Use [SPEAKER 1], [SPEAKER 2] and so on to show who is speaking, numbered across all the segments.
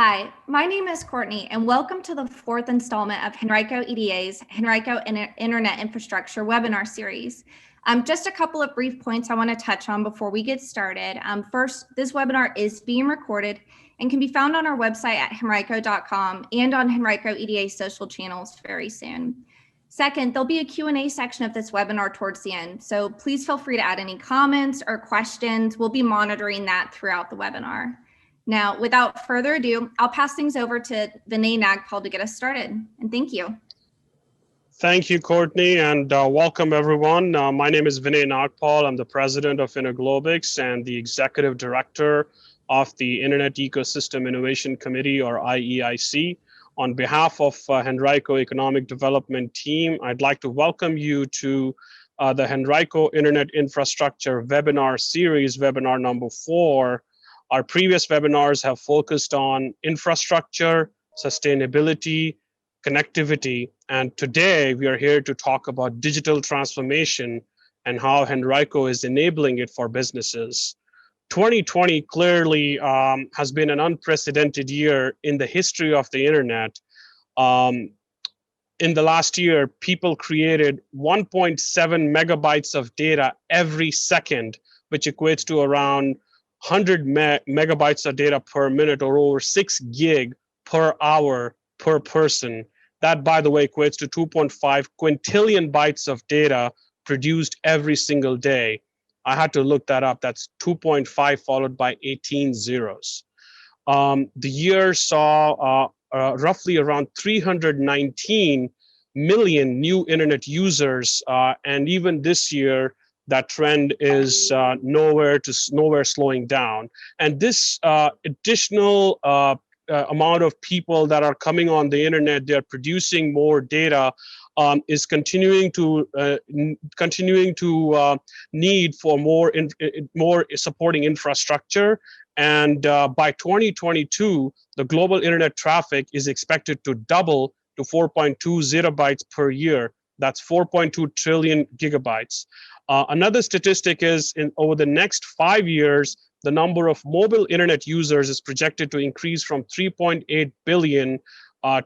[SPEAKER 1] Hi, my name is Courtney, and welcome to the fourth installment of Henrico EDA's Henrico Internet Infrastructure webinar series. Just a couple of brief points I want to touch on before we get started. First, this webinar is being recorded and can be found on our website at henrico.com and on Henrico EDA social channels very soon. Second, there'll be a Q&A section of this webinar towards the end, so please feel free to add any comments or questions. We'll be monitoring that throughout the webinar. Now, without further ado, I'll pass things over to Vinay Nagpal to get us started, and thank you.
[SPEAKER 2] Thank you, Courtney, and welcome everyone. My name is Vinay Nagpal. I'm the president of InterGlobix and the executive director of the Internet Ecosystem Innovation Committee, or IEIC. On behalf of Henrico Economic Development Team, I'd like to welcome you to the Henrico Internet Infrastructure webinar series, webinar number 4. Our previous webinars have focused on infrastructure, sustainability, connectivity, and today we are here to talk about digital transformation and how Henrico is enabling it for businesses. 2020 clearly has been an unprecedented year in the history of the internet. In the last year, people created 1.7 megabytes of data every second, which equates to around 100 megabytes of data per minute, or over 6 gig per hour per person. That, by the way, equates to 2.5 quintillion bytes of data produced every single day. I had to look that up. That's 2.5 followed by 18 zeros. The year saw roughly around 319 million new internet users, and even this year, that trend is nowhere slowing down. And this additional amount of people that are coming on the internet, they're producing more data, is continuing to need for more supporting infrastructure. And by 2022, the global internet traffic is expected to double to 4.2 zettabytes per year. That's 4.2 trillion gigabytes. Another statistic is over the next 5 years, the number of mobile internet users is projected to increase from 3.8 billion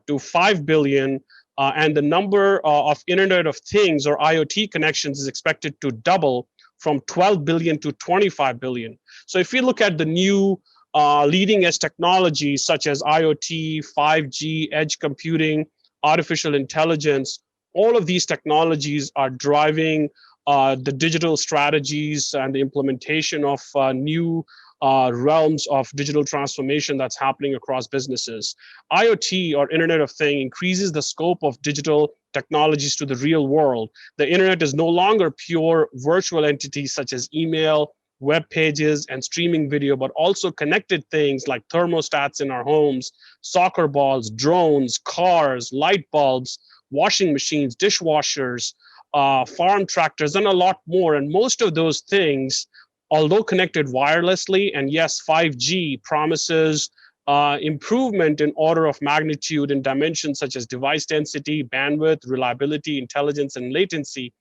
[SPEAKER 2] to 5 billion. And the number of Internet of Things, or IoT connections, is expected to double from 12 billion to 25 billion. So if you look at the new leading edge technologies such as IoT, 5G, edge computing, artificial intelligence, all of these technologies are driving the digital strategies and the implementation of new realms of digital transformation that's happening across businesses. IoT, or Internet of Things, increases the scope of digital technologies to the real world. The internet is no longer pure virtual entities such as email, web pages, and streaming video, but also connected things like thermostats in our homes, soccer balls, drones, cars, light bulbs, washing machines, dishwashers, farm tractors, and a lot more. And most of those things, although connected wirelessly, and yes, 5G promises improvement in order of magnitude in dimensions such as device density, bandwidth, reliability, intelligence, and latency.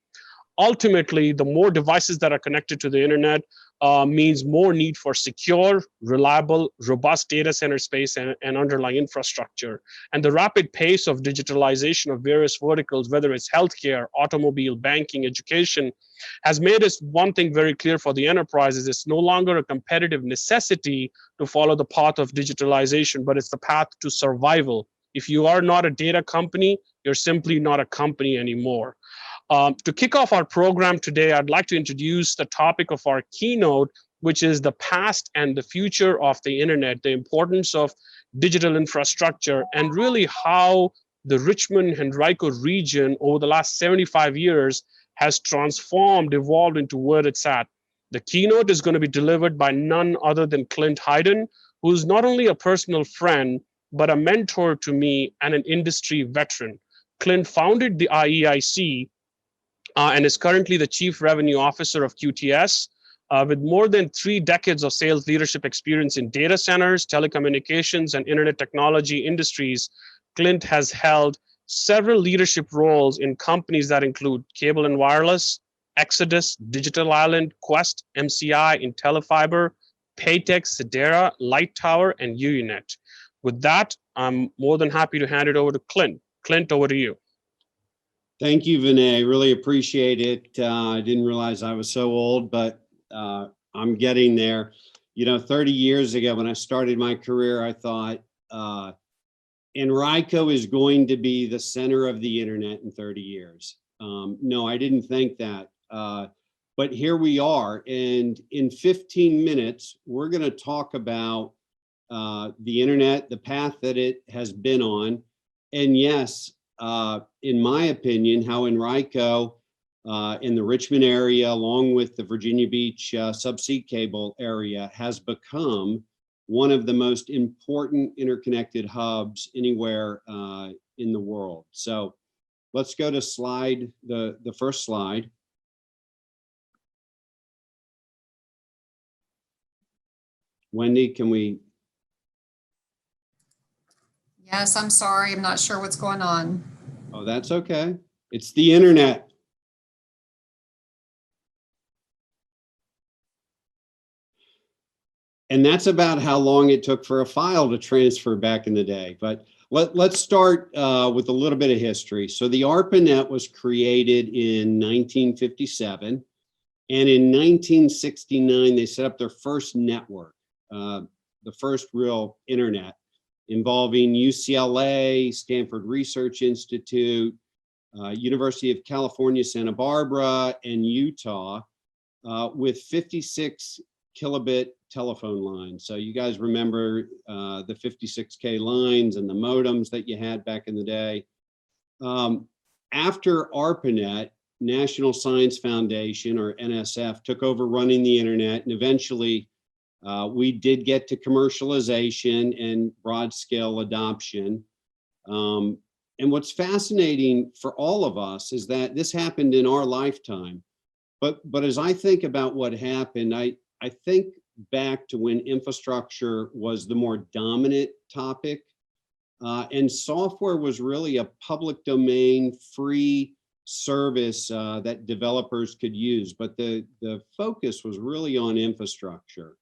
[SPEAKER 2] Ultimately, the more devices that are connected to the internet means more need for secure, reliable, robust data center space and underlying infrastructure. And the rapid pace of digitalization of various verticals, whether it's healthcare, automobile, banking, education, has made us one thing very clear for the enterprises. It's no longer a competitive necessity to follow the path of digitalization, but it's the path to survival. If you are not a data company, you're simply not a company anymore. To kick off our program today, I'd like to introduce the topic of our keynote, which is the past and the future of the internet, the importance of digital infrastructure, and really how the Richmond Henrico region over the last 75 years has transformed, evolved into where it's at. The keynote is going to be delivered by none other than Clint Heiden, who's not only a personal friend, but a mentor to me and an industry veteran. Clint founded the IEIC and is currently the Chief Revenue Officer of QTS, with more than 3 decades of sales leadership experience in data centers, telecommunications, and internet technology industries. Clint has held several leadership roles in companies that include Cable and Wireless, Exodus, Digital Island, Quest, MCI, IntelliFiber, Paytech, Sedera, Light Tower, and Unet. With that, I'm more than happy to hand it over to Clint. Clint, over to you.
[SPEAKER 3] Thank you, Vinay. Really appreciate it. I didn't realize I was so old, but I'm getting there. You know, 30 years ago when I started my career, I thought Henrico is going to be the center of the internet in 30 years. No, I didn't think that. But here we are. And in 15 minutes, we're going to talk about the internet, the path that it has been on. And yes, in my opinion, how Henrico in the Richmond area, along with the Virginia Beach subsea cable area, has become one of the most important interconnected hubs anywhere in the world. So let's go to the first slide. Wendy, can we?
[SPEAKER 4] Yes, I'm sorry. I'm not sure what's going on.
[SPEAKER 3] Oh, that's okay. It's the internet. And that's about how long it took for a file to transfer back in the day. But let's start with a little bit of history. So the ARPANET was created in 1957. And in 1969, they set up their first network, the first real internet, involving UCLA, Stanford Research Institute, University of California, Santa Barbara, and Utah, with 56 kilobit telephone lines. So you guys remember the 56K lines and the modems that you had back in the day. After ARPANET, National Science Foundation, or NSF, took over running the internet, and eventually we did get to commercialization and broad scale adoption. And what's fascinating for all of us is that this happened in our lifetime. But as I think about what happened, I think back to when infrastructure was the more dominant topic, and software was really a public domain free service that developers could use, but the focus was really on infrastructure.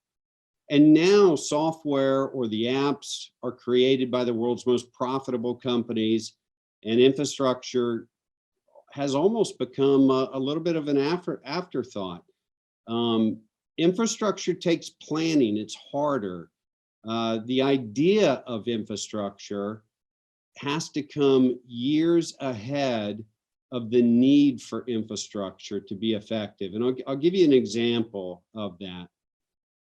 [SPEAKER 3] And now software, or the apps, are created by the world's most profitable companies, and infrastructure has almost become a little bit of an afterthought. Infrastructure takes planning, it's harder. The idea of infrastructure has to come years ahead of the need for infrastructure to be effective. And I'll give you an example of that.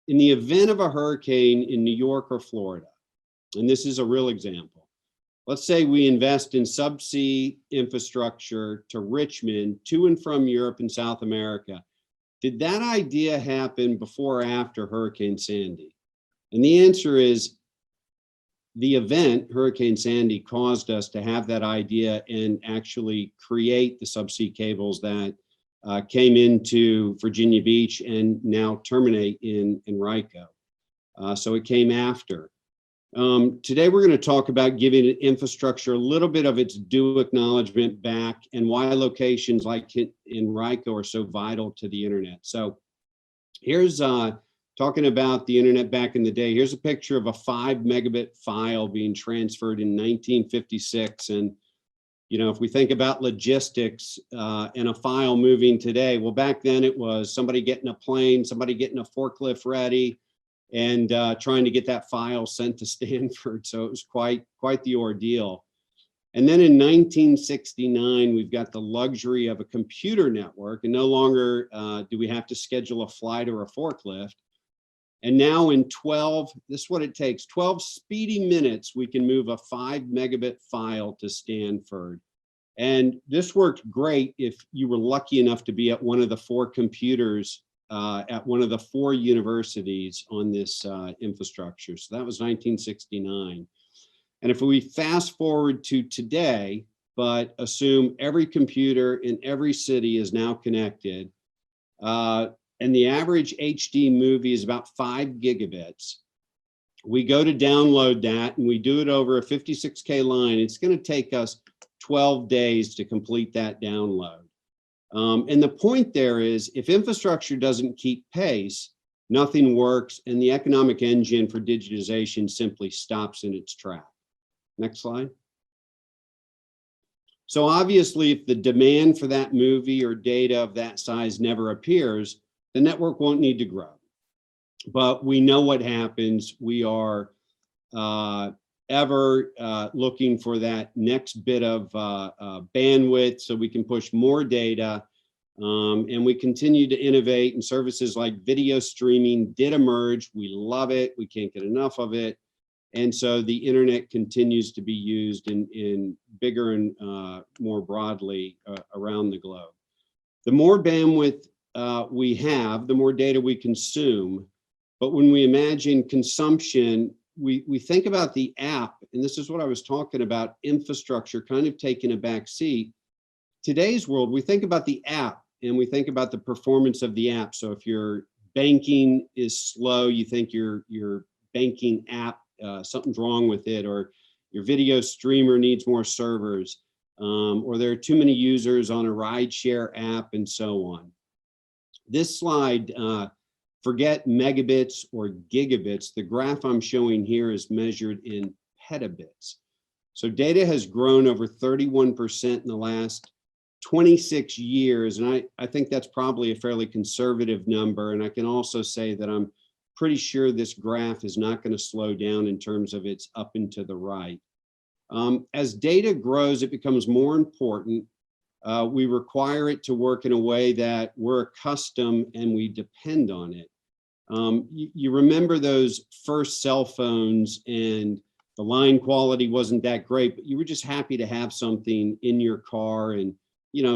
[SPEAKER 3] In the event of a hurricane in New York or Florida, and this is a real example, let's say we invest in subsea infrastructure to Richmond, to and from Europe and South America. Did that idea happen before or after Hurricane Sandy? And the answer is, the event, Hurricane Sandy, caused us to have that idea and actually create the subsea cables that came into Virginia Beach and now terminate in Henrico. So it came after. Today, we're going to talk about giving infrastructure a little bit of its due acknowledgement back, and why locations like Henrico are so vital to the internet. So here's talking about the internet back in the day. Here's a picture of a 5 megabit file being transferred in 1956. And, you know, if we think about logistics and a file moving today, well, back then it was somebody getting a plane, somebody getting a forklift ready, and trying to get that file sent to Stanford. So it was quite the ordeal. And then in 1969, we've got the luxury of a computer network, and no longer do we have to schedule a flight or a forklift. And now in 12, this is what it takes, 12 speedy minutes, we can move a 5 megabit file to Stanford. And this worked great if you were lucky enough to be at one of the 4 computers at one of the 4 universities on this infrastructure. So that was 1969. And if we fast forward to today, but assume every computer in every city is now connected, and the average HD movie is about 5 gigabits. We go to download that and we do it over a 56K line. It's going to take us 12 days to complete that download. And the point there is, if infrastructure doesn't keep pace, nothing works, and the economic engine for digitization simply stops in its track. Next slide. So obviously, if the demand for that movie or data of that size never appears, the network won't need to grow. But we know what happens. We are ever looking for that next bit of bandwidth so we can push more data. And we continue to innovate, and services like video streaming did emerge. We love it. We can't get enough of it. And so the internet continues to be used in bigger and more broadly around the globe. The more bandwidth we have, the more data we consume. But when we imagine consumption, we think about the app, and this is what I was talking about, infrastructure kind of taking a back seat. Today's world, we think about the app and we think about the performance of the app. So if your banking is slow, you think your banking app, something's wrong with it, or your video streamer needs more servers, or there are too many users on a rideshare app, and so on. This slide, forget megabits or gigabits. The graph I'm showing here is measured in petabits. So data has grown over 31% in the last 26 years. And I think that's probably a fairly conservative number. And I can also say that I'm pretty sure this graph is not going to slow down in terms of its up and to the right. As data grows, it becomes more important. We require it to work in a way that we're accustomed and we depend on it. You remember those first cell phones, and the line quality wasn't that great, but you were just happy to have something in your car, and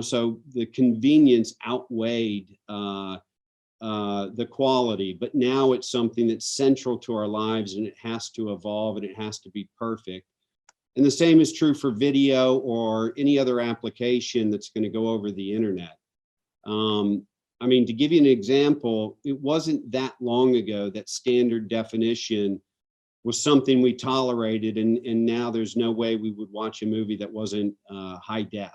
[SPEAKER 3] so the convenience outweighed the quality. But now it's something that's central to our lives, and it has to evolve, and it has to be perfect. And the same is true for video or any other application that's going to go over the internet. I mean, to give you an example, it wasn't that long ago that standard definition was something we tolerated, and now there's no way we would watch a movie that wasn't high def.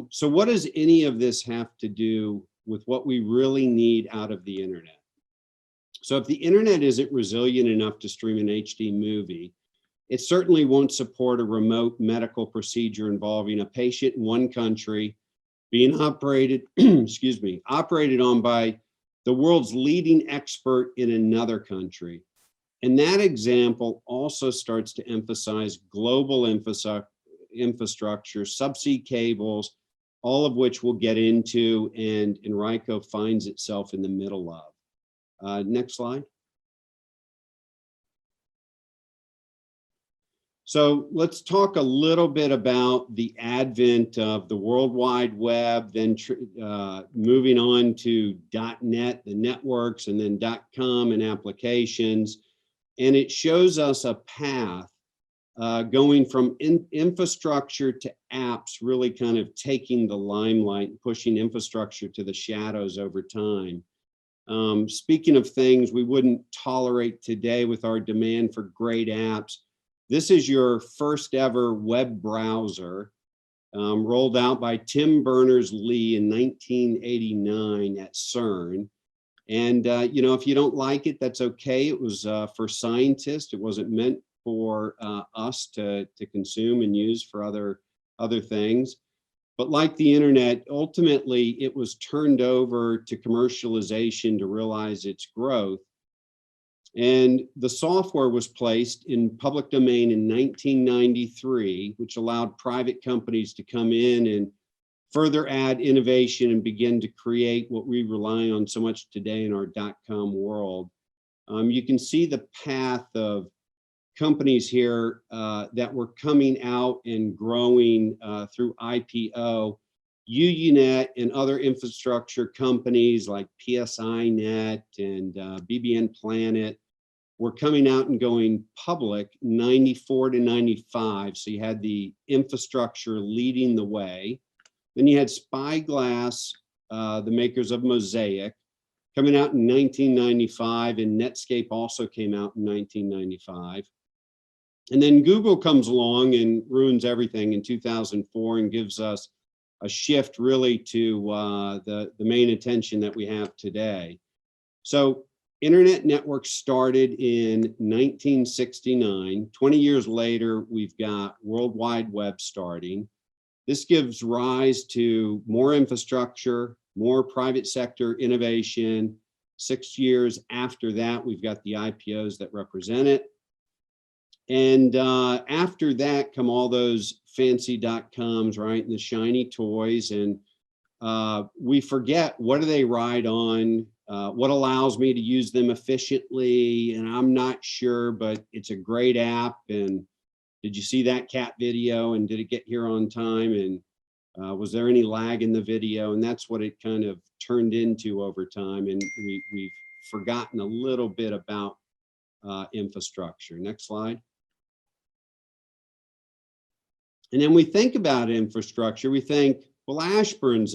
[SPEAKER 3] So what does any of this have to do with what we really need out of the internet? So if the internet isn't resilient enough to stream an HD movie, it certainly won't support a remote medical procedure involving a patient in one country being operated, excuse me, operated on by the world's leading expert in another country. And that example also starts to emphasize global infrastructure, subsea cables, all of which we'll get into, and Henrico finds itself in the middle of. Next slide. So let's talk a little bit about the advent of the World Wide Web, then moving on to .NET, the networks, and then .com and applications. And it shows us a path going from infrastructure to apps, really kind of taking the limelight and pushing infrastructure to the shadows over time. Speaking of things we wouldn't tolerate today with our demand for great apps, this is your first ever web browser, rolled out by Tim Berners-Lee in 1989 at CERN. And if you don't like it, that's okay. It was for scientists. It wasn't meant for us to consume and use for other things. But like the internet, ultimately it was turned over to commercialization to realize its growth. And the software was placed in public domain in 1993, which allowed private companies to come in and further add innovation and begin to create what we rely on so much today in our .com world. You can see the path of companies here that were coming out and growing through IPO. UUNet and other infrastructure companies like PSINet and BBN Planet were coming out and going public 94 to 95. So you had the infrastructure leading the way. Then you had Spyglass, the makers of Mosaic, coming out in 1995, and Netscape also came out in 1995. And then Google comes along and ruins everything in 2004 and gives us a shift really to the main attention that we have today. So internet networks started in 1969. 20 years later, we've got World Wide Web starting. This gives rise to more infrastructure, more private sector innovation. 6 years after that, we've got the IPOs that represent it. And after that come all those fancy .coms, right? And the shiny toys. And we forget, what do they ride on? What allows me to use them efficiently? And I'm not sure, but it's a great app. And did you see that cat video? And did it get here on time? And was there any lag in the video? And that's what it kind of turned into over time. And we've forgotten a little bit about infrastructure. Next slide. And then we think about infrastructure, we think, well, Ashburn's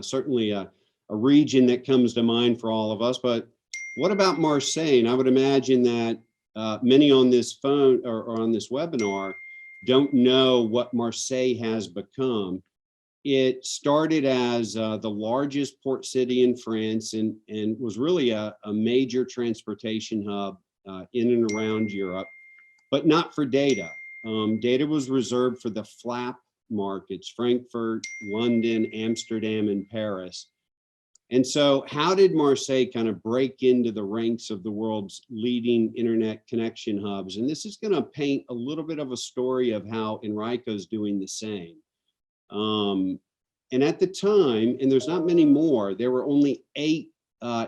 [SPEAKER 3] certainly a region that comes to mind for all of us, but what about Marseille? And I would imagine that many on this phone or on this webinar don't know what Marseille has become. It started as the largest port city in France and was really a major transportation hub in and around Europe, but not for data. Data was reserved for the flap markets, Frankfurt, London, Amsterdam, and Paris. And so how did Marseille kind of break into the ranks of the world's leading internet connection hubs? And this is going to paint a little bit of a story of how Henrico's doing the same. And at the time, and there's not many more, there were only 8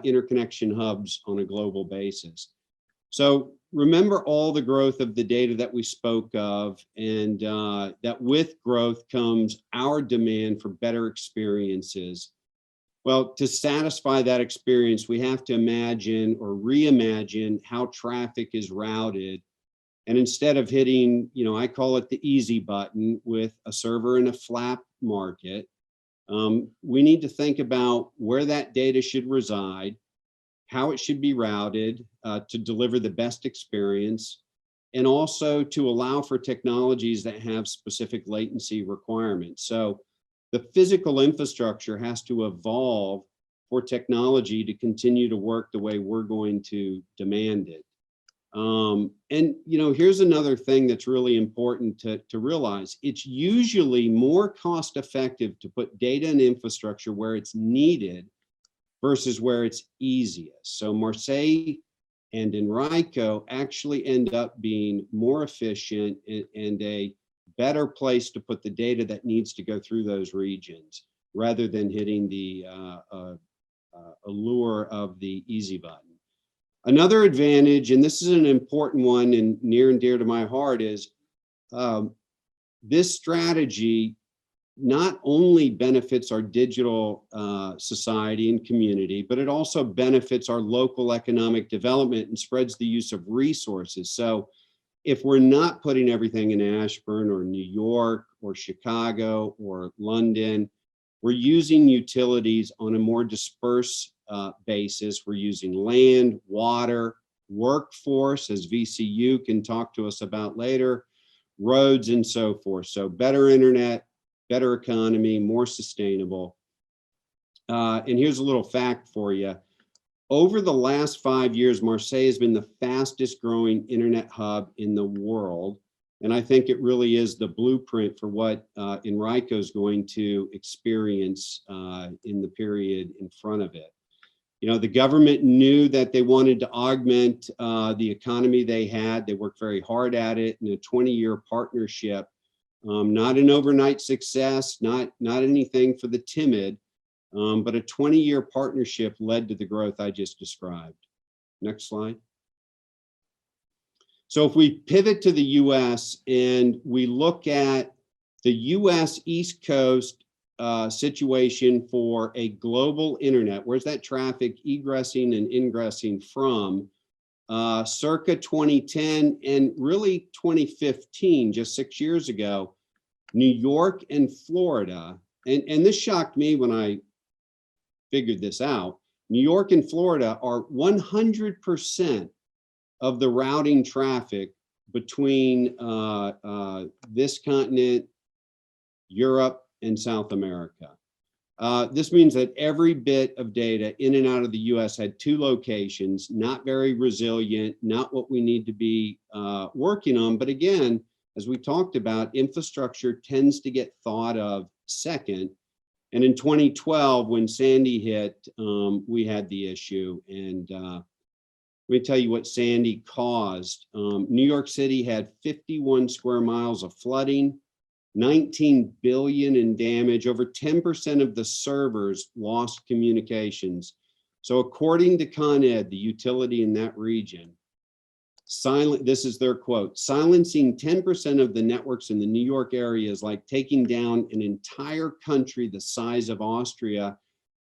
[SPEAKER 3] interconnection hubs on a global basis. So remember all the growth of the data that we spoke of, and that with growth comes our demand for better experiences. Well, to satisfy that experience, we have to imagine or reimagine how traffic is routed. And instead of hitting, I call it the easy button with a server in a flap market, we need to think about where that data should reside, how it should be routed to deliver the best experience, and also to allow for technologies that have specific latency requirements. So the physical infrastructure has to evolve for technology to continue to work the way we're going to demand it. And here's another thing that's really important to realize. It's usually more cost effective to put data and infrastructure where it's needed versus where it's easiest. So Marseille and Henrico actually end up being more efficient and a better place to put the data that needs to go through those regions, rather than hitting the allure of the easy button. Another advantage, and this is an important one and near and dear to my heart, is this strategy not only benefits our digital society and community, but it also benefits our local economic development and spreads the use of resources. So if we're not putting everything in Ashburn or New York or Chicago or London, we're using utilities on a more dispersed basis. We're using land, water, workforce, as VCU can talk to us about later, roads, and so forth. So better internet, better economy, more sustainable. And here's a little fact for you. Over the last 5 years, Marseille has been the fastest growing internet hub in the world. And I think it really is the blueprint for what Henrico is going to experience in the period in front of it. The government knew that they wanted to augment the economy they had. They worked very hard at it in a 20-year partnership. Not an overnight success, not anything for the timid, but a 20-year partnership led to the growth I just described. Next slide. So if we pivot to the US and we look at the US East Coast situation for a global internet, where's that traffic egressing and ingressing from? Circa 2010 and really 2015, just 6 years ago, New York and Florida, and this shocked me when I figured this out, New York and Florida are 100% of the routing traffic between this continent, Europe, and South America. This means that every bit of data in and out of the US had 2 locations, not very resilient, not what we need to be working on. But again, as we talked about, infrastructure tends to get thought of second. And in 2012, when Sandy hit, we had the issue. And let me tell you what Sandy caused. New York City had 51 square miles of flooding, 19 billion in damage, over 10% of the servers lost communications. So according to Con Ed, the utility in that region, this is their quote, silencing 10% of the networks in the New York area is like taking down an entire country the size of Austria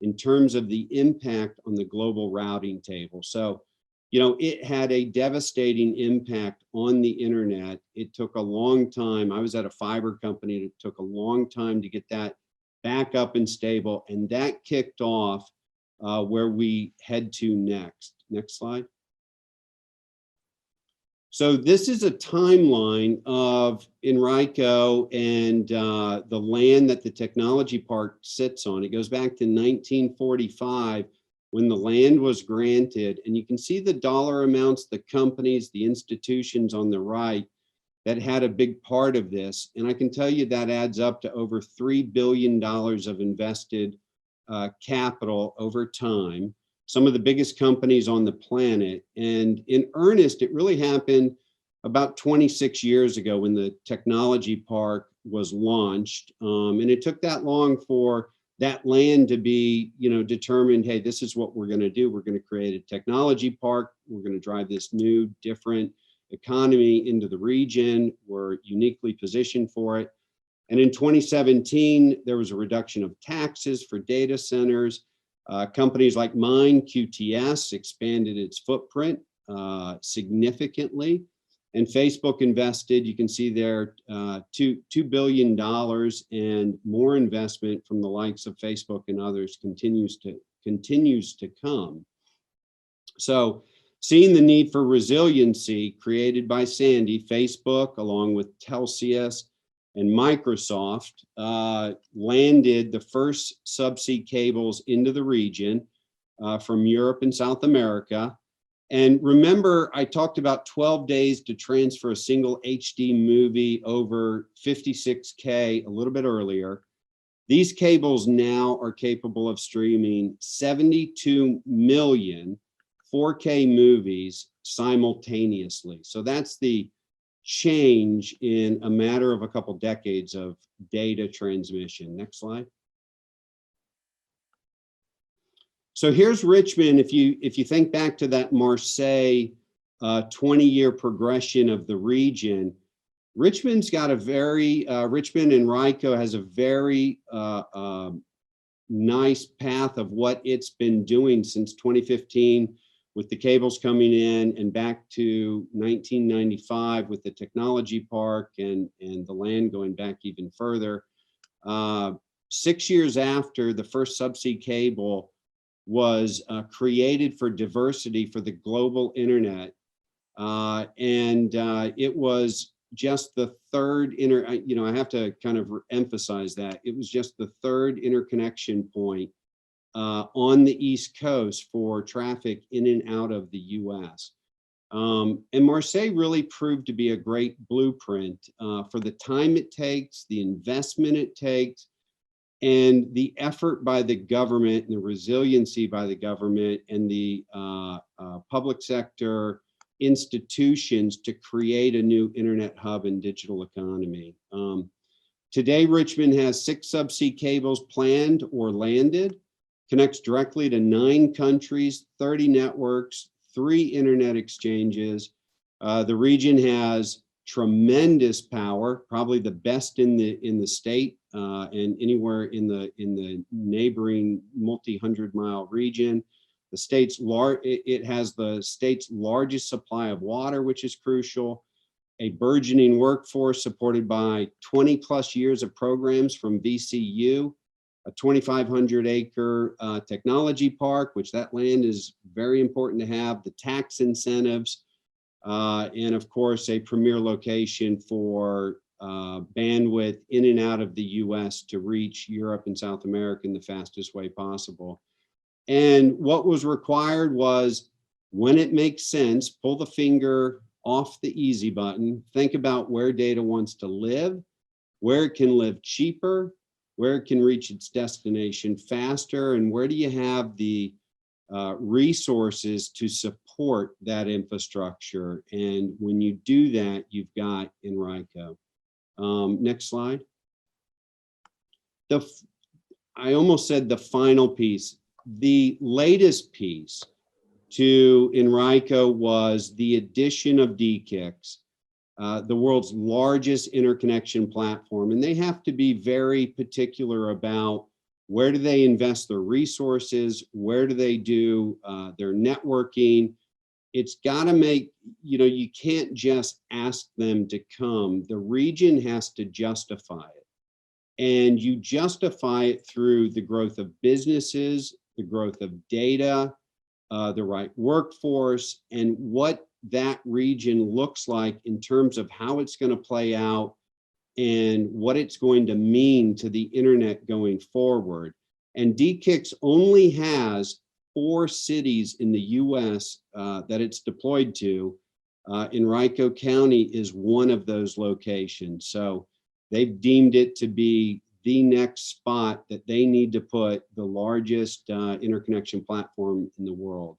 [SPEAKER 3] in terms of the impact on the global routing table. So, you know, it had a devastating impact on the internet. It took a long time. I was at a fiber company, and it took a long time to get that back up and stable. And that kicked off where we head to next. Next slide. So this is a timeline of Henrico and the land that the technology park sits on. It goes back to 1945 when the land was granted, and you can see the dollar amounts, the companies, the institutions on the right that had a big part of this. And I can tell you that adds up to over $3 billion of invested capital over time. Some of the biggest companies on the planet. And in earnest, it really happened about 26 years ago when the technology park was launched. And it took that long for that land to be, you know, determined, hey, this is what we're going to do. We're going to create a technology park. We're going to drive this new, different economy into the region. We're uniquely positioned for it. And in 2017, there was a reduction of taxes for data centers. Companies like mine, QTS, expanded its footprint significantly. And Facebook invested, you can see there, $2 billion, and more investment from the likes of Facebook and others continues to come. So seeing the need for resiliency created by Sandy, Facebook, along with Telsius and Microsoft, landed the first subsea cables into the region from Europe and South America. And remember, I talked about 12 days to transfer a single HD movie over 56K a little bit earlier. These cables now are capable of streaming 72 million 4K movies simultaneously. So that's the change in a matter of a couple decades of data transmission. Next slide. So here's Richmond. If you think back to that Marseille 20-year progression of the region, Richmond's got a very, Richmond and Henrico has a very nice path of what it's been doing since 2015 with the cables coming in, and back to 1995 with the technology park and the land going back even further. 6 years after the first subsea cable was created for diversity for the global internet. It was just the third I have to kind of emphasize that. It was just the third interconnection point on the East Coast for traffic in and out of the US. And Marseille really proved to be a great blueprint for the time it takes, the investment it takes, and the effort by the government and the resiliency by the government and the public sector institutions to create a new internet hub and digital economy. Today, Richmond has 6 subsea cables planned or landed, connects directly to 9 countries, 30 networks, 3 internet exchanges. The region has tremendous power, probably the best in the state and anywhere in the neighboring multi-hundred-mile region. The state's it has the state's largest supply of water, which is crucial. A burgeoning workforce supported by 20 plus years of programs from VCU, a 2,500 acre technology park, which that land is very important to have, the tax incentives, and of course, a premier location for bandwidth in and out of the US to reach Europe and South America in the fastest way possible. And what was required was, when it makes sense, pull the finger off the easy button, think about where data wants to live, where it can live cheaper, where it can reach its destination faster, and where do you have the resources to support that infrastructure. And when you do that, you've got Henrico. Next slide. I almost said the final piece. The latest piece to Henrico was the addition of DKIX, the world's largest interconnection platform. And they have to be very particular about where do they invest their resources, where do they do their networking. It's got to make, you can't just ask them to come. The region has to justify it. And you justify it through the growth of businesses, the growth of data, the right workforce, and what that region looks like in terms of how it's going to play out and what it's going to mean to the internet going forward. And DKIX only has 4 cities in the US that it's deployed to. Henrico County is one of those locations. So they've deemed it to be the next spot that they need to put the largest interconnection platform in the world.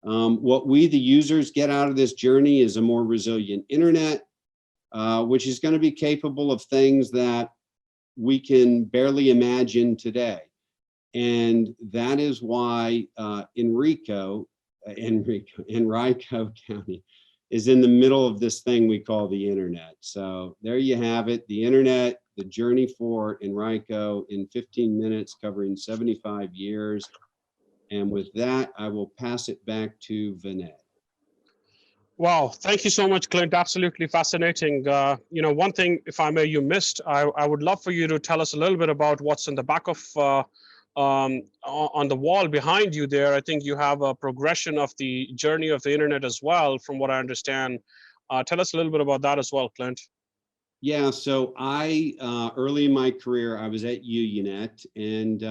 [SPEAKER 3] What we, the users, get out of this journey is a more resilient internet, which is going to be capable of things that we can barely imagine today. And that is why Henrico County is in the middle of this thing we call the internet. So there you have it, the internet, the journey for Henrico in 15 minutes, covering 75 years. And with that, I will pass it back to Vinay.
[SPEAKER 2] Wow, thank you so much, Clint. Absolutely fascinating. One thing, if I may, you missed, I would love for you to tell us a little bit about what's in the back of, on the wall behind you there. I think you have a progression of the journey of the internet as well, from what I understand. Tell us a little bit about that as well, Clint.
[SPEAKER 3] Yeah, so I, early in my career, I was at UUNet, and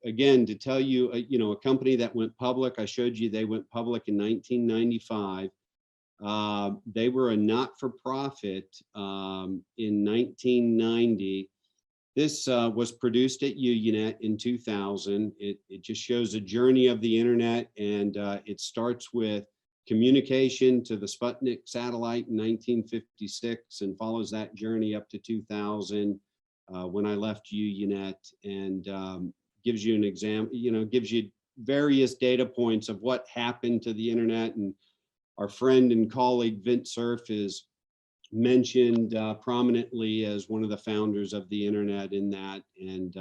[SPEAKER 3] again, to tell you, a company that went public, I showed you they went public in 1995. They were a not-for-profit in 1990. This was produced at UUNet in 2000. It just shows a journey of the internet, and it starts with communication to the Sputnik satellite in 1956 and follows that journey up to 2000 when I left UUNet, and gives you an example, gives you various data points of what happened to the internet. And our friend and colleague Vint Cerf is mentioned prominently as one of the founders of the internet in that. And,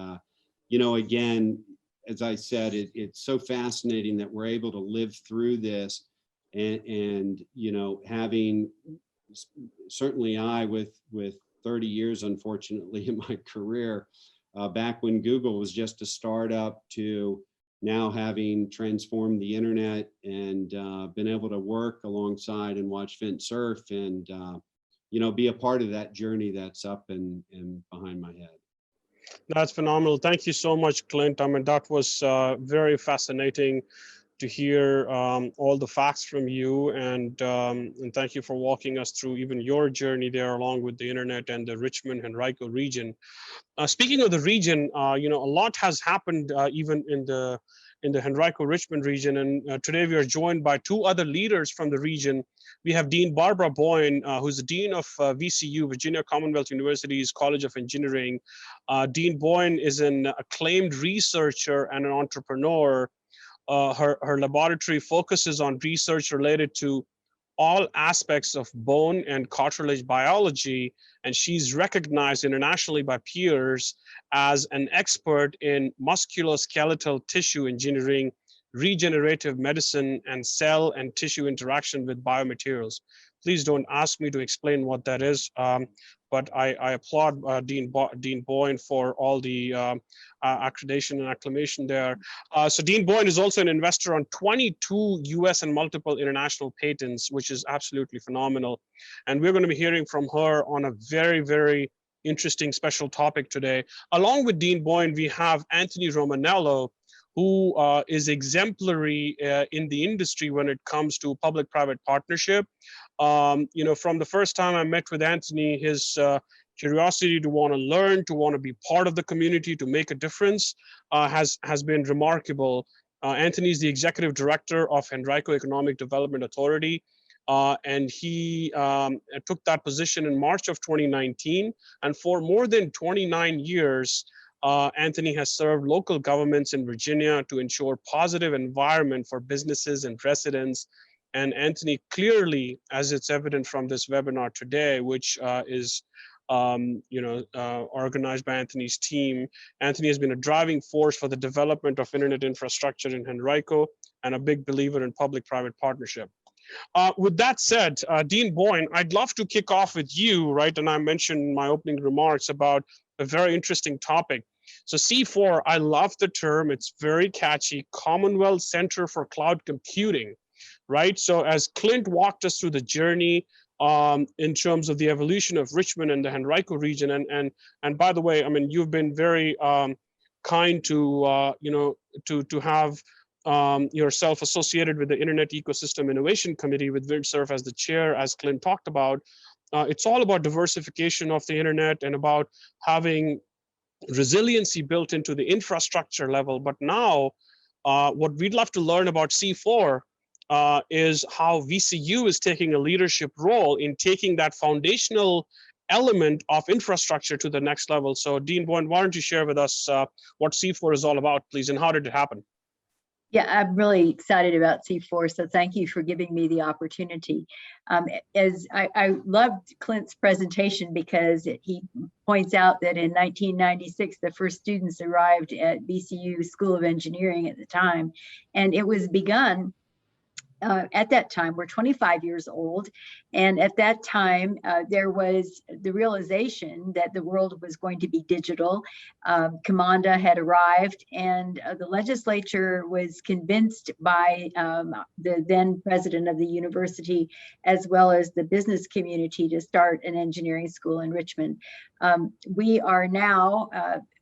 [SPEAKER 3] again, as I said, it's so fascinating that we're able to live through this and having, certainly I with 30 years, unfortunately, in my career, back when Google was just a startup, to now having transformed the internet and been able to work alongside and watch Vint Cerf and, be a part of that journey that's up and behind my head.
[SPEAKER 2] That's phenomenal. Thank you so much, Clint. I mean, that was very fascinating to hear all the facts from you, and thank you for walking us through even your journey there along with the internet and the Richmond Henrico region. Speaking of the region, a lot has happened even in the Henrico Richmond region, and today we are joined by 2 other leaders from the region. We have Dean Barbara Boyan, who's the Dean of VCU, Virginia Commonwealth University's College of Engineering. Dean Boyan is an acclaimed researcher and an entrepreneur. Her laboratory focuses on research related to all aspects of bone and cartilage biology, and she's recognized internationally by peers as an expert in musculoskeletal tissue engineering, regenerative medicine, and cell and tissue interaction with biomaterials. Please don't ask me to explain what that is. but I applaud Dean Boyan for all the accreditation and acclamation there. So Dean Boyan is also an investor on 22 US and multiple international patents, which is absolutely phenomenal. And we're going to be hearing from her on a very, very interesting special topic today. Along with Dean Boyan, we have Anthony Romanello, who is exemplary in the industry when it comes to public-private partnership. You know, from the first time I met with Anthony, his curiosity to want to learn, to want to be part of the community, to make a difference has been remarkable. Anthony is the executive director of Henrico Economic Development Authority, and he took that position in March of 2019. And for more than 29 years, Anthony has served local governments in Virginia to ensure positive environment for businesses and residents. And Anthony clearly, as it's evident from this webinar today, which is organized by Anthony's team, Anthony has been a driving force for the development of internet infrastructure in Henrico and a big believer in public-private partnership. With that said, Dean Boyan, I'd love to kick off with you, right? And I mentioned in my opening remarks about a very interesting topic. So C4, I love the term. It's very catchy. Commonwealth Center for Cloud Computing, right? So as Clint walked us through the journey in terms of the evolution of Richmond and the Henrico region, and by the way, I mean, you've been very kind to to have yourself associated with the Internet Ecosystem Innovation Committee with VinSurf as the chair, as Clint talked about. It's all about diversification of the internet and about having resiliency built into the infrastructure level. But now what we'd love to learn about C4 is how VCU is taking a leadership role in taking that foundational element of infrastructure to the next level. So Dean Boyan, why don't you share with us what C4 is all about, please, and how did it happen?
[SPEAKER 5] Yeah, I'm really excited about C4, so thank you for giving me the opportunity. As I loved Clint's presentation because he points out that in 1996, the first students arrived at VCU School of Engineering at the time, and it was begun at that time. We're 25 years old. And at that time, there was the realization that the world was going to be digital. Commanda had arrived, and the legislature was convinced by the then president of the university, as well as the business community, to start an engineering school in Richmond. We are now,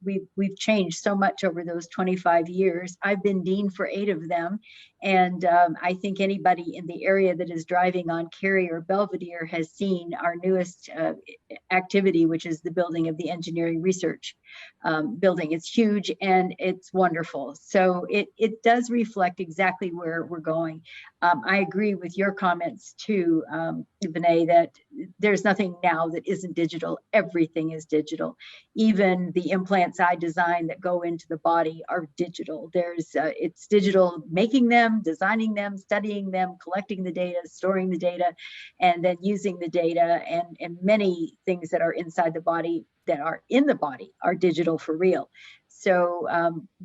[SPEAKER 5] we've changed so much over those 25 years. I've been dean for 8 of them. And I think anybody in the area that is driving on Cary or Belvedere has seen our newest activity, which is the building of the engineering research building. It's huge and it's wonderful. So it does reflect exactly where we're going. I agree with your comments too, Vinay, that there's nothing now that isn't digital. Everything is digital. Even the implants I design that go into the body are digital. It's digital making them, designing them, studying them, collecting the data, storing the data, and then using the data, and many things that are inside the body that are in the body are digital for real. So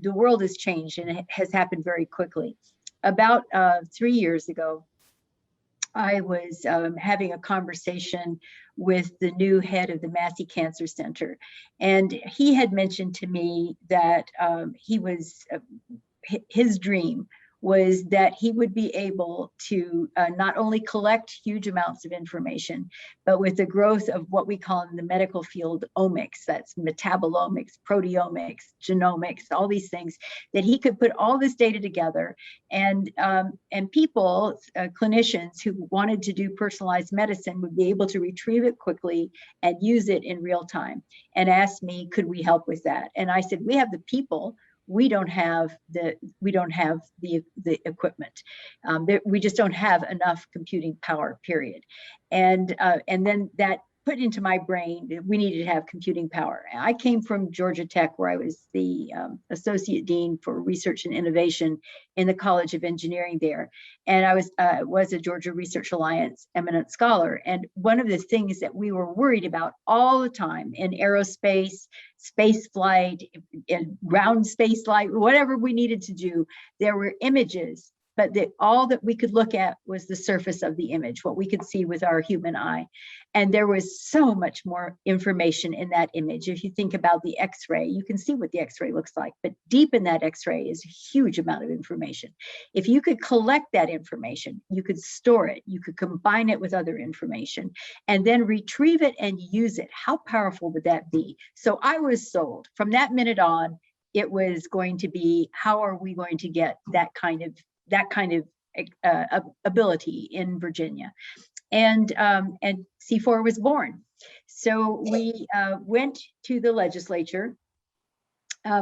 [SPEAKER 5] the world has changed, and it has happened very quickly. About 3 years ago, I was having a conversation with the new head of the Massey Cancer Center, and he had mentioned to me that his dream was that he would be able to not only collect huge amounts of information, but with the growth of what we call in the medical field omics, that's metabolomics, proteomics, genomics, all these things, that he could put all this data together, and people, clinicians who wanted to do personalized medicine would be able to retrieve it quickly and use it in real time, and asked me, could we help with that? And I said, we have the people. We don't have the equipment. We just don't have enough computing power, period. And then that put into my brain that we needed to have computing power. I came from Georgia Tech, where I was the associate dean for research and innovation in the College of Engineering there. And I was a Georgia Research Alliance eminent scholar. And one of the things that we were worried about all the time in aerospace, space flight, in ground space flight, whatever we needed to do, there were images but all that we could look at was the surface of the image, what we could see with our human eye. And there was so much more information in that image. If you think about the X-ray, you can see what the X-ray looks like, but deep in that X-ray is a huge amount of information. If you could collect that information, you could store it, you could combine it with other information, and then retrieve it and use it. How powerful would that be? So I was sold. From that minute on, it was going to be, how are we going to get that kind of ability in Virginia? And C4 was born. So we went to the legislature.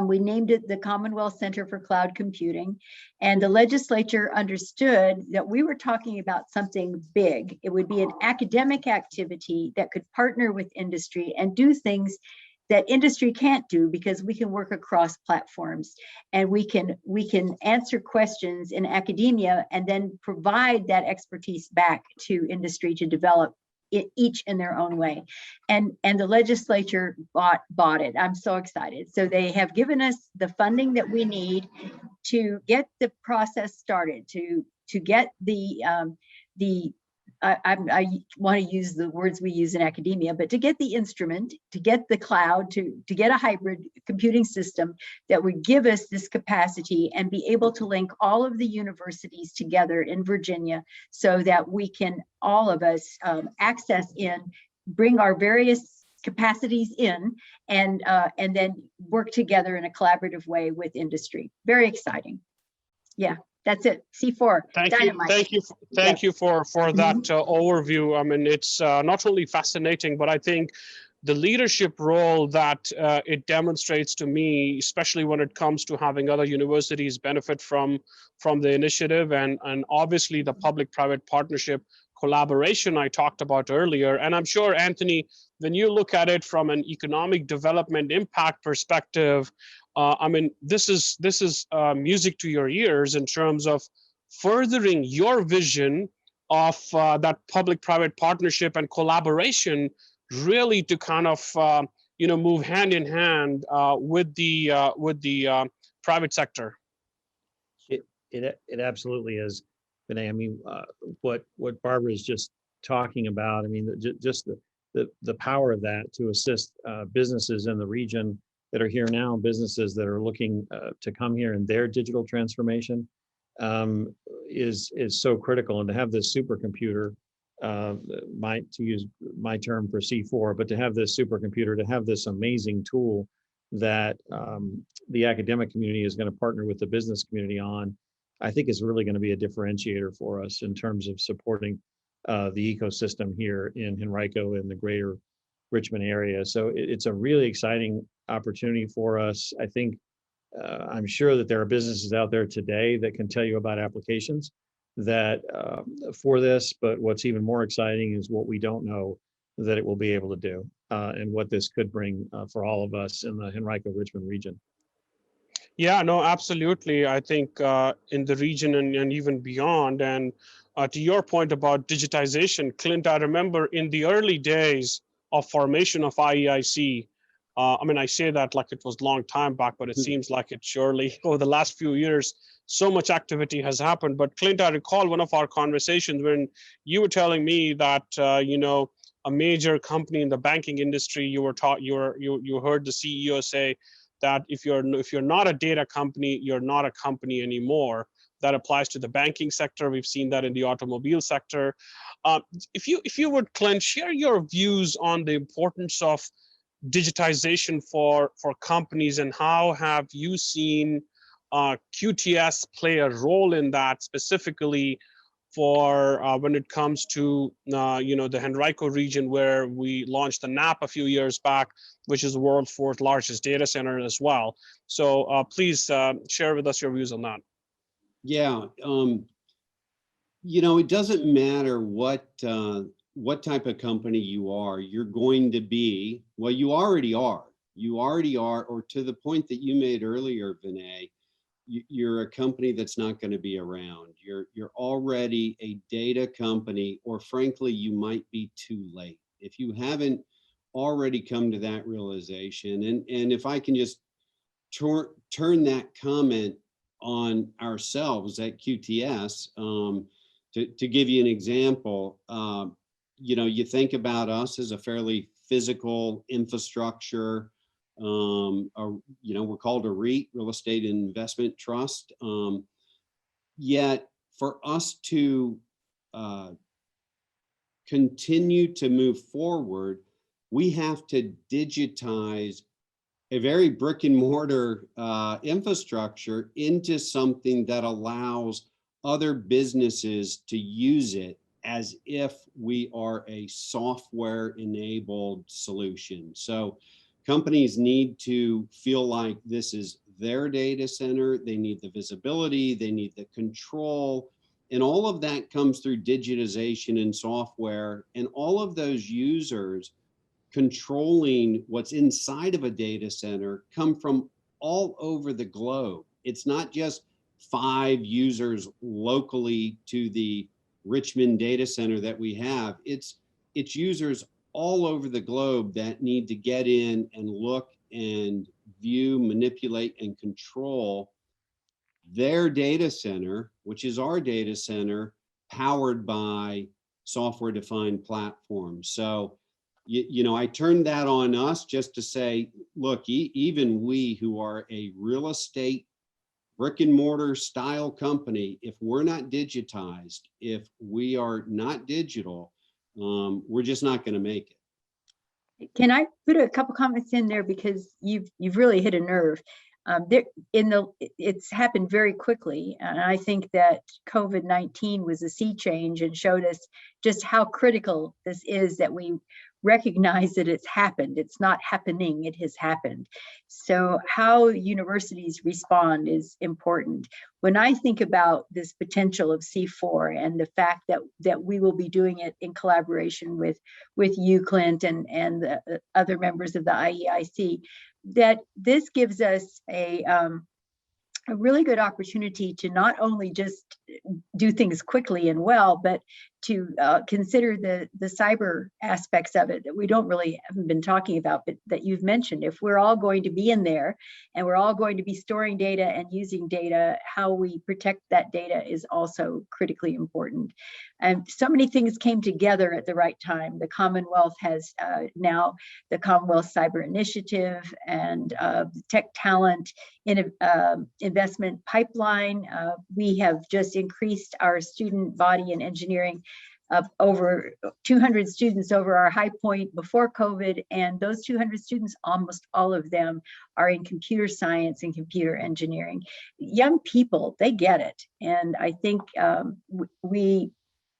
[SPEAKER 5] We named it the Commonwealth Center for Cloud Computing, and the legislature understood that we were talking about something big. It would be an academic activity that could partner with industry and do things that industry can't do, because we can work across platforms, and we can answer questions in academia and then provide that expertise back to industry to develop it each in their own way. And the legislature bought it. I'm so excited. So they have given us the funding that we need to get the process started, to get I want to use the words we use in academia, but to get the instrument, to get the cloud, to get a hybrid computing system that would give us this capacity and be able to link all of the universities together in Virginia, so that we can, all of us, access in, bring our various capacities in, and then work together in a collaborative way with industry. Very exciting. Yeah. That's it. C4. Dynamite.
[SPEAKER 2] Thank you for that overview. I mean, it's not only fascinating, but I think the leadership role that it demonstrates to me, especially when it comes to having other universities benefit from the initiative, and obviously the public-private partnership collaboration I talked about earlier. And I'm sure, Anthony, when you look at it from an economic development impact perspective, I mean, this is music to your ears in terms of furthering your vision of that public-private partnership and collaboration, really to kind of move hand in hand with the private sector.
[SPEAKER 6] It absolutely is, Vinay. I mean, what Barbara is just talking about. I mean, just the power of that to assist businesses in the region that are here now, businesses that are looking to come here in their digital transformation, is so critical. And to have this supercomputer, to use my term for C4, but to have this supercomputer, to have this amazing tool that the academic community is going to partner with the business community on, I think is really going to be a differentiator for us in terms of supporting the ecosystem here in Henrico and the greater Richmond area. So it's a really exciting opportunity for us. I think I'm sure that there are businesses out there today that can tell you about applications that for this, but what's even more exciting is what we don't know that it will be able to do, and what this could bring for all of us in the Henrico Richmond region.
[SPEAKER 2] Yeah, no, absolutely. I think in the region and even beyond. And to your point about digitization, Clint, I remember in the early days of formation of IEIC, I mean, I say that like it was a long time back, but it seems like it surely over the last few years, so much activity has happened. But Clint, I recall one of our conversations when you were telling me that, a major company in the banking industry, you heard the CEO say that if you're not a data company, you're not a company anymore. That applies to the banking sector. We've seen that in the automobile sector. If you would, Clint, share your views on the importance of digitization for companies, and how have you seen QTS play a role in that, specifically for when it comes to the Henrico region, where we launched the NAP a few years back, which is the world's fourth largest data center as well. So please share with us your views on that.
[SPEAKER 3] Yeah, it doesn't matter what type of company you are, you're going to be, well, you already are, or to the point that you made earlier, Vinay, you're a company that's not going to be around. You're already a data company, or frankly, you might be too late if you haven't already come to that realization. And if I can just turn that comment on ourselves at QTS. To give you an example, you know, you think about us as a fairly physical infrastructure. You know, we're called a REIT, Real Estate Investment Trust. Yet for us to continue to move forward, we have to digitize a very brick and mortar infrastructure into something that allows other businesses to use it as if we are a software enabled solution. So companies need to feel like this is their data center. They need the visibility, they need the control, and all of that comes through digitization and software. And all of those users controlling what's inside of a data center come from all over the globe. It's not just 5 users locally to the Richmond data center that we have. It's users all over the globe that need to get in and look and view, manipulate, and control their data center, which is our data center, powered by software-defined platforms. So, you know, I turned that on us just to say, look, even we who are a real estate brick and mortar style company, if we're not digitized, if we are not digital, we're just not going to make it.
[SPEAKER 5] Can I put a couple comments in there, because you've really hit a nerve. It's happened very quickly, and I think that COVID-19 was a sea change and showed us just how critical this is, that we recognize that it's happened. It's not happening, it has happened. So how universities respond is important. When I think about this potential of C4 and the fact that we will be doing it in collaboration with you, Clint, and the other members of the IEIC, that this gives us a really good opportunity to not only just do things quickly and well, but to consider the cyber aspects of it that we haven't been talking about, but that you've mentioned. If we're all going to be in there and we're all going to be storing data and using data, how we protect that data is also critically important. And so many things came together at the right time. The Commonwealth has now the Commonwealth Cyber Initiative and Tech Talent in investment pipeline. We have just increased our student body in engineering of over 200 students over our high point before COVID. And those 200 students, almost all of them are in computer science and computer engineering. Young people, they get it. And I think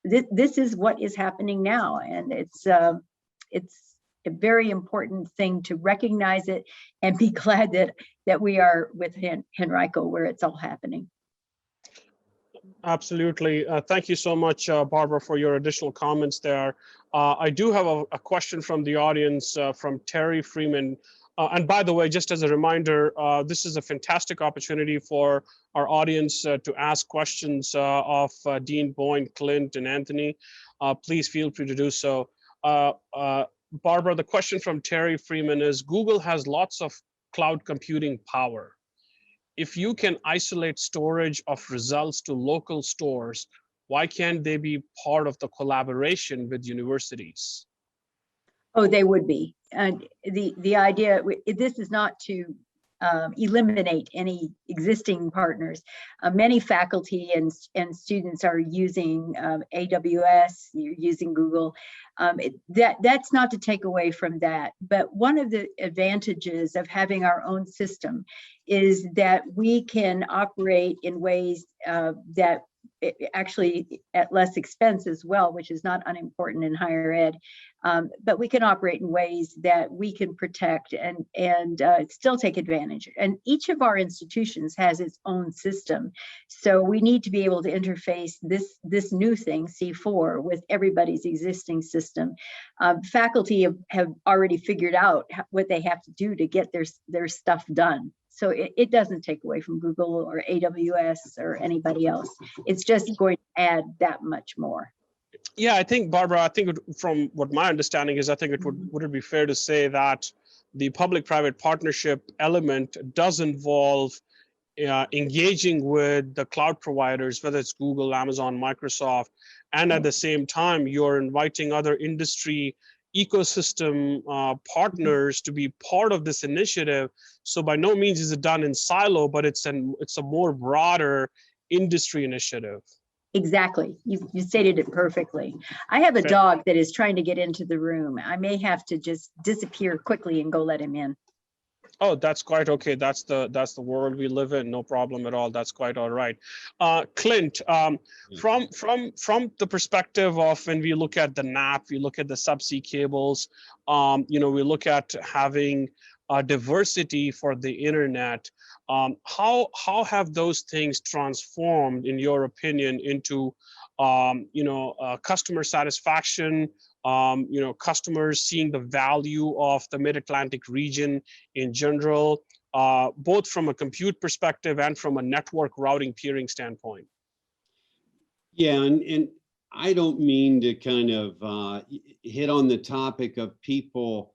[SPEAKER 5] this is what is happening now. And it's a very important thing to recognize it and be glad that we are with Henrico where it's all happening.
[SPEAKER 2] Absolutely. Thank you so much, Barbara, for your additional comments there. I do have a question from the audience from Terry Freeman. And by the way, just as a reminder, this is a fantastic opportunity for our audience to ask questions of Dean, Boyan, Clint, and Anthony. Please feel free to do so. Barbara, the question from Terry Freeman is, Google has lots of cloud computing power. If you can isolate storage of results to local stores, why can't they be part of the collaboration with universities?
[SPEAKER 5] Oh, they would be. And the idea, this is not to eliminate any existing partners. Many faculty and students are using AWS, you're using Google. That's not to take away from that. But one of the advantages of having our own system is that we can operate in ways that actually at less expense as well, which is not unimportant in higher ed. But we can operate in ways that we can protect and still take advantage. And each of our institutions has its own system. So we need to be able to interface this new thing, C4, with everybody's existing system. Faculty have already figured out what they have to do to get their stuff done. So it doesn't take away from Google or AWS or anybody else. It's just going to add that much more.
[SPEAKER 2] Yeah, I think, Barbara, from what my understanding is, I think would it be fair to say that the public-private partnership element does involve engaging with the cloud providers, whether it's Google, Amazon, Microsoft, and at the same time, you're inviting other industry ecosystem partners to be part of this initiative. So by no means is it done in silo, but it's a more broader industry initiative.
[SPEAKER 5] Exactly. You stated it perfectly. I have a
[SPEAKER 2] Fair.
[SPEAKER 5] dog that is trying to get into the room. I may have to just disappear quickly and go let him in.
[SPEAKER 2] Oh, that's quite okay. That's the world we live in. No problem at all. That's quite all right. Clint, from the perspective of when we look at the NAP, we look at the subsea cables. We look at having diversity for the internet. How have those things transformed, in your opinion, into customer satisfaction? Customers seeing the value of the Mid-Atlantic region in general, both from a compute perspective and from a network routing peering standpoint.
[SPEAKER 3] Yeah, and I don't mean to kind of hit on the topic of people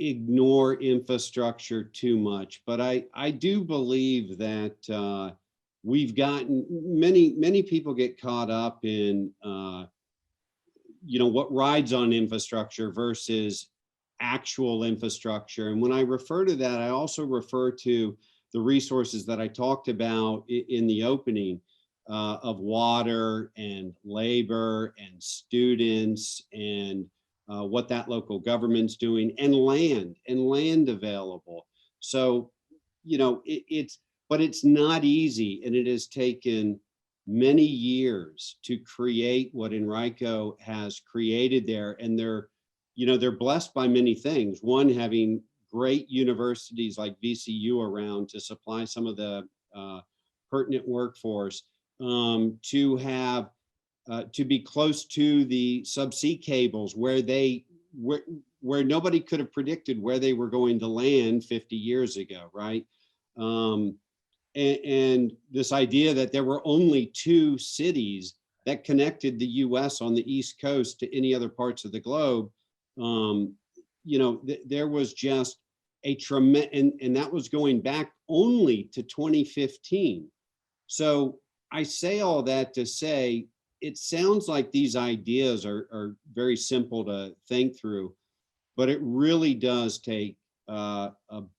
[SPEAKER 3] ignore infrastructure too much, but I do believe that we've gotten many people get caught up in what rides on infrastructure versus actual infrastructure. And when I refer to that, I also refer to the resources that I talked about in the opening of water and labor and students and what that local government's doing, and land available. So, but it's not easy, and it has taken many years to create what Henrico has created there. And they're blessed by many things. One, having great universities like VCU around to supply some of the pertinent workforce, to have to be close to the subsea cables where nobody could have predicted where they were going to land 50 years ago, right? And this idea that there were only 2 cities that connected the US on the East Coast to any other parts of the globe, there was just a tremendous, and that was going back only to 2015. So I say all that to say, it sounds like these ideas are very simple to think through, but it really does take a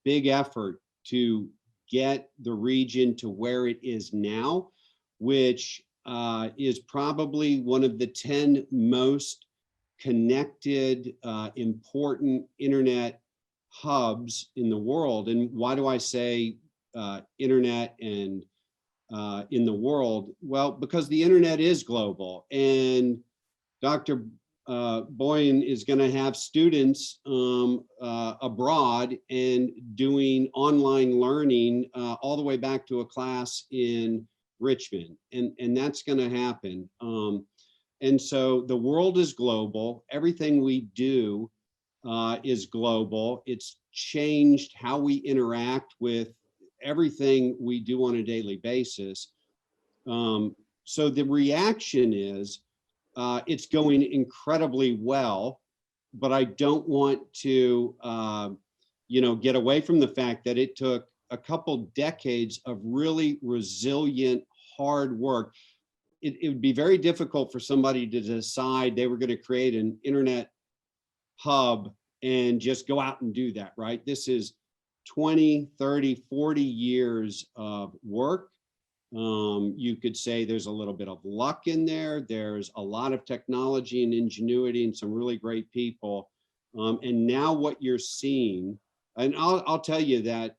[SPEAKER 3] big effort to get the region to where it is now, which is probably one of the 10 most connected, important internet hubs in the world. And why do I say internet and in the world? Well, because the internet is global, and Dr. Boyan is going to have students abroad and doing online learning all the way back to a class in Richmond, and that's going to happen. And so the world is global. Everything we do is global. It's changed how we interact with everything we do on a daily basis. So the reaction is, it's going incredibly well, but I don't want to, get away from the fact that it took a couple decades of really resilient, hard work. It would be very difficult for somebody to decide they were going to create an internet hub and just go out and do that, right? This is 20, 30, 40 years of work. You could say there's a little bit of luck in there. There's a lot of technology and ingenuity and some really great people. And now what you're seeing, and I'll tell you that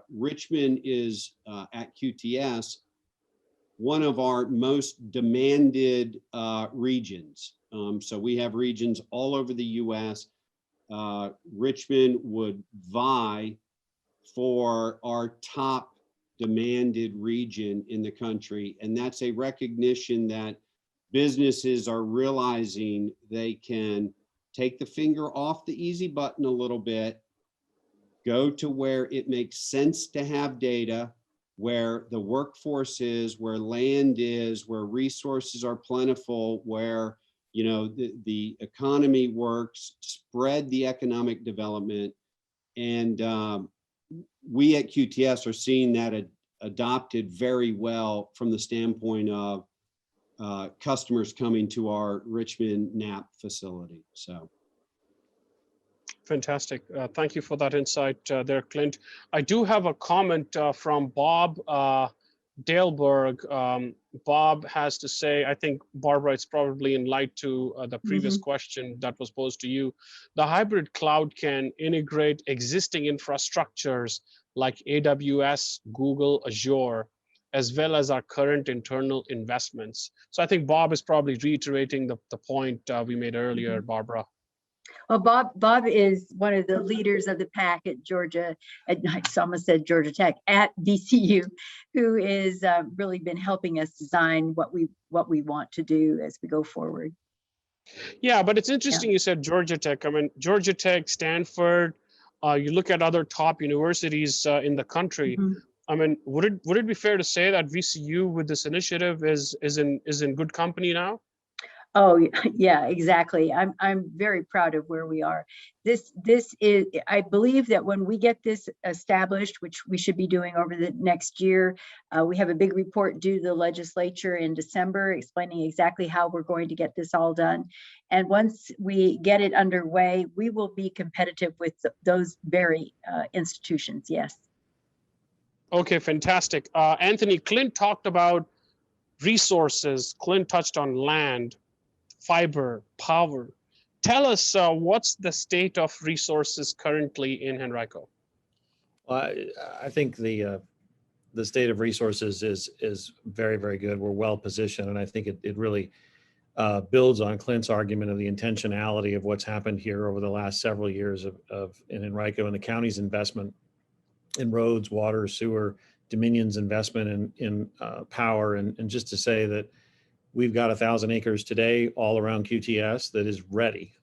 [SPEAKER 3] Richmond is at QTS one of our most demanded regions. So we have regions all over the US. Richmond would vie for our top demanded region in the country. And that's a recognition that businesses are realizing they can take the finger off the easy button a little bit, go to where it makes sense to have data, where the workforce is, where land is, where resources are plentiful, where the economy works, spread the economic development. And we at QTS are seeing that adopted very well from the standpoint of customers coming to our Richmond NAP facility. So.
[SPEAKER 2] Fantastic. Thank you for that insight there, Clint. I do have a comment from Bob Daleberg. Bob has to say, I think, Barbara, it's probably in light to the previous question that was posed to you. The hybrid cloud can integrate existing infrastructures like AWS, Google, Azure, as well as our current internal investments. So I think Bob is probably reiterating the point we made earlier, Barbara.
[SPEAKER 5] Well, Bob is one of the leaders of the pack at Georgia, I almost said Georgia Tech, at VCU, who is really been helping us design what we want to do as we go forward.
[SPEAKER 2] Yeah, but it's interesting you said Georgia Tech. I mean, Georgia Tech, Stanford, you look at other top universities in the country. I mean, would it be fair to say that VCU with this initiative is in good company now?
[SPEAKER 5] Oh yeah, exactly. I'm very proud of where we are. This is, I believe that when we get this established, which we should be doing over the next year, we have a big report due to the legislature in December explaining exactly how we're going to get this all done. And once we get it underway, we will be competitive with those very institutions. Yes. Okay,
[SPEAKER 2] fantastic. Anthony, Clint talked about resources. Clint touched on land, fiber, power. Tell us what's the state of resources currently in Henrico?
[SPEAKER 6] Well, I think the state of resources is very, very good. We're well positioned, and I think it really builds on Clint's argument of the intentionality of what's happened here over the last several years in Henrico and the county's investment in roads, water, sewer, Dominion's investment in power, and just to say that we've got 1,000 acres today all around QTS that is ready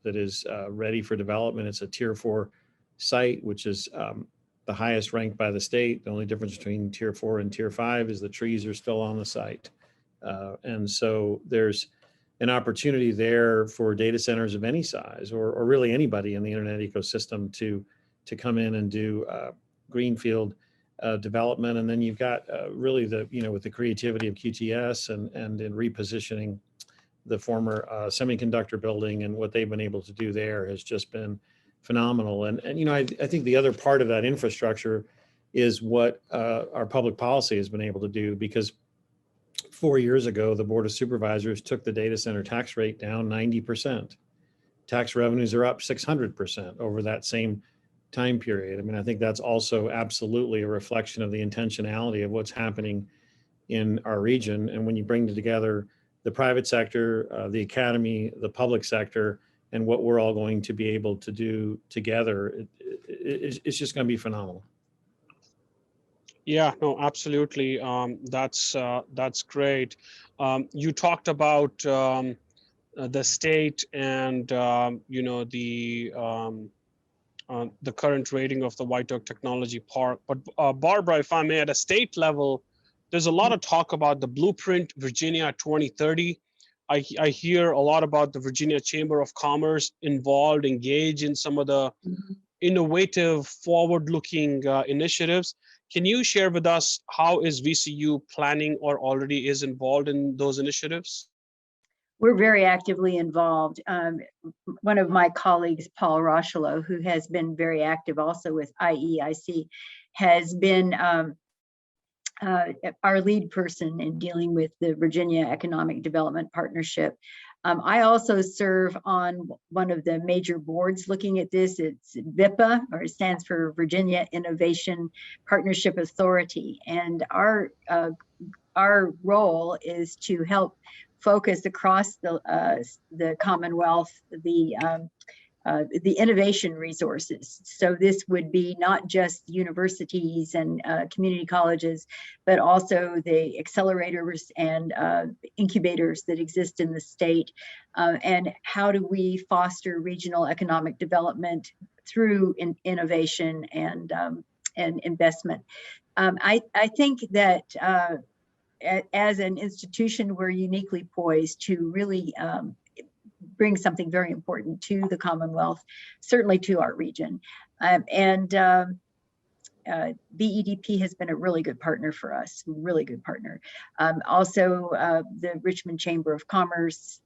[SPEAKER 6] for development. It's a Tier 4 site, which is the highest ranked by the state. The only difference between Tier 4 and Tier 5 is the trees are still on the site. And so there's an opportunity there for data centers of any size, or really anybody in the internet ecosystem to come in and do greenfield development. And then you've got really with the creativity of QTS and in repositioning the former semiconductor building, and what they've been able to do there has just been phenomenal. And I think the other part of that infrastructure is what our public policy has been able to do, because 4 years ago, the Board of Supervisors took the data center tax rate down 90%. Tax revenues are up 600% over that same time period. I mean, I think that's also absolutely a reflection of the intentionality of what's happening in our region. And when you bring together the private sector, the academy, the public sector, and what we're all going to be able to do together, it's just going to be phenomenal.
[SPEAKER 2] Yeah, no, absolutely. That's great. You talked about the state and the current rating of the White Oak Technology Park. But Barbara, if I may, at a state level, there's a lot of talk about the Blueprint Virginia 2030. I hear a lot about the Virginia Chamber of Commerce engaged in some of the innovative, forward-looking initiatives. Can you share with us how is VCU planning or already is involved in those initiatives?
[SPEAKER 5] We're very actively involved. One of my colleagues, Paul Rocheleau, who has been very active also with IEIC, has been our lead person in dealing with the Virginia Economic Development Partnership. I also serve on one of the major boards looking at this. It's VIPA, or it stands for Virginia Innovation Partnership Authority. And our role is to help focus across the Commonwealth the innovation resources. So this would be not just universities and community colleges, but also the accelerators and incubators that exist in the state. And how do we foster regional economic development through innovation and investment? I think that as an institution, we're uniquely poised to really bring something very important to the Commonwealth, certainly to our region. BEDP has been a really good partner for us, really good partner. Also, the Richmond Chamber of Commerce,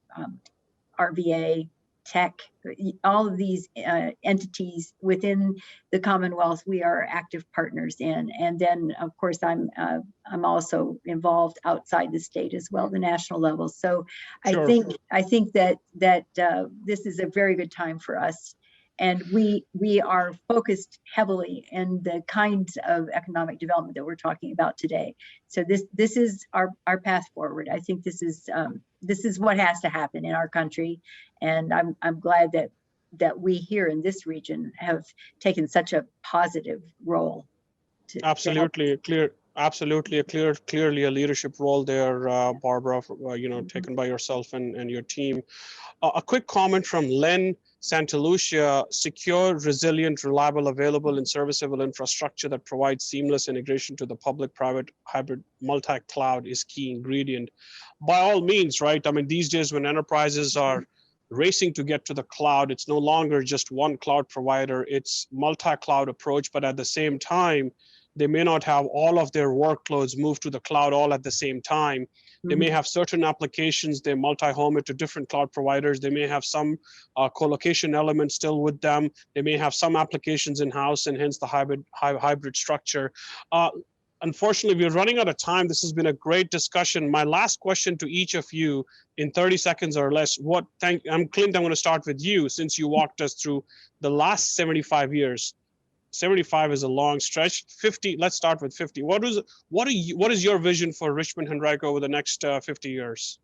[SPEAKER 5] RVA, Tech, all of these entities within the Commonwealth, we are active partners in. And then, of course, I'm also involved outside the state as well, the national level. So
[SPEAKER 2] Sure.
[SPEAKER 5] I think that this is a very good time for us. And we are focused heavily in the kinds of economic development that we're talking about today. So this is our path forward. I think this is what has to happen in our country, and I'm glad that we here in this region have taken such a positive role.
[SPEAKER 2] Absolutely clearly a leadership role there, Barbara. Taken by yourself and your team. A quick comment from Len Santa Lucia: secure, resilient, reliable, available, and serviceable infrastructure that provides seamless integration to the public-private hybrid multi-cloud is key ingredient. By all means, right? I mean, these days when enterprises are racing to get to the cloud, it's no longer just one cloud provider, it's multi-cloud approach, but at the same time, they may not have all of their workloads moved to the cloud all at the same time. They may have certain applications, they multi-home it to different cloud providers. They may have some co-location elements still with them. They may have some applications in-house, and hence the hybrid structure. Unfortunately, we're running out of time. This has been a great discussion. My last question to each of you in 30 seconds or less. Clint, I'm going to start with you, since you walked us through the last 75 years. 75 is a long stretch. 50, let's start with 50. What is your vision for Richmond, Henrico, over the next 50 years?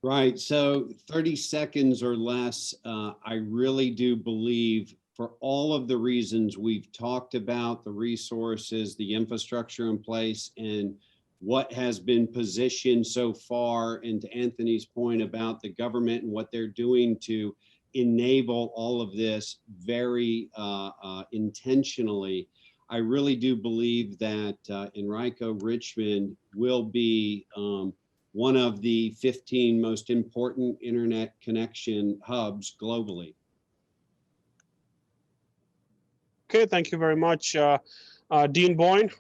[SPEAKER 3] Right, so 30 seconds or less, I really do believe, for all of the reasons we've talked about, the resources, the infrastructure in place, and what has been positioned so far, and to Anthony's point about the government and what they're doing to enable all of this very intentionally, I really do believe that Henrico Richmond will be one of the 15 most important internet connection hubs globally.
[SPEAKER 2] Okay, thank you very much. Dean Boyan?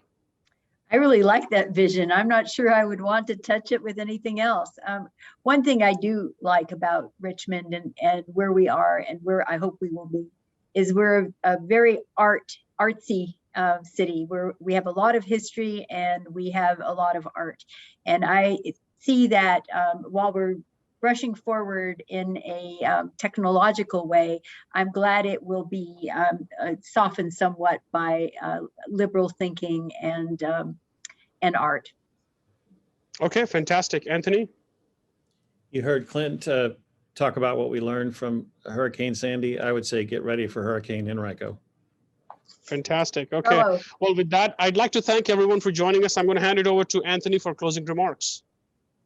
[SPEAKER 5] I really like that vision. I'm not sure I would want to touch it with anything else. One thing I do like about Richmond and where we are and where I hope we will be is we're a very artsy city where we have a lot of history and we have a lot of art. And I see that while we're rushing forward in a technological way, I'm glad it will be softened somewhat by liberal thinking and art.
[SPEAKER 2] Okay, fantastic. Anthony?
[SPEAKER 6] You heard Clint talk about what we learned from Hurricane Sandy. I would say get ready for Hurricane Henrico.
[SPEAKER 2] Fantastic. Okay.
[SPEAKER 5] Hello.
[SPEAKER 2] Well, with that, I'd like to thank everyone for joining us. I'm going to hand it over to Anthony for closing remarks.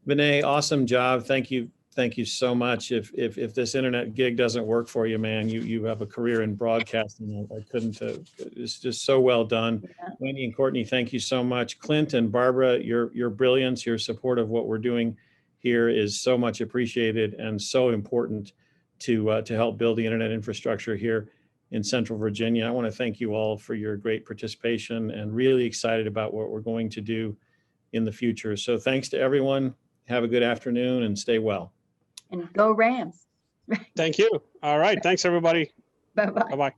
[SPEAKER 6] Vinay, awesome job. Thank you. Thank you so much. If this internet gig doesn't work for you, man, you have a career in broadcasting. I couldn't, it's just so well done.
[SPEAKER 5] Yeah.
[SPEAKER 6] Wendy and Courtney, thank you so much. Clint and Barbara, your brilliance, your support of what we're doing here is so much appreciated and so important to help build the internet infrastructure here in Central Virginia. I want to thank you all for your great participation and really excited about what we're going to do in the future. So thanks to everyone. Have a good afternoon and stay well.
[SPEAKER 5] And go Rams.
[SPEAKER 2] Thank you. All right. Thanks, everybody.
[SPEAKER 5] Bye-bye.
[SPEAKER 2] Bye-bye.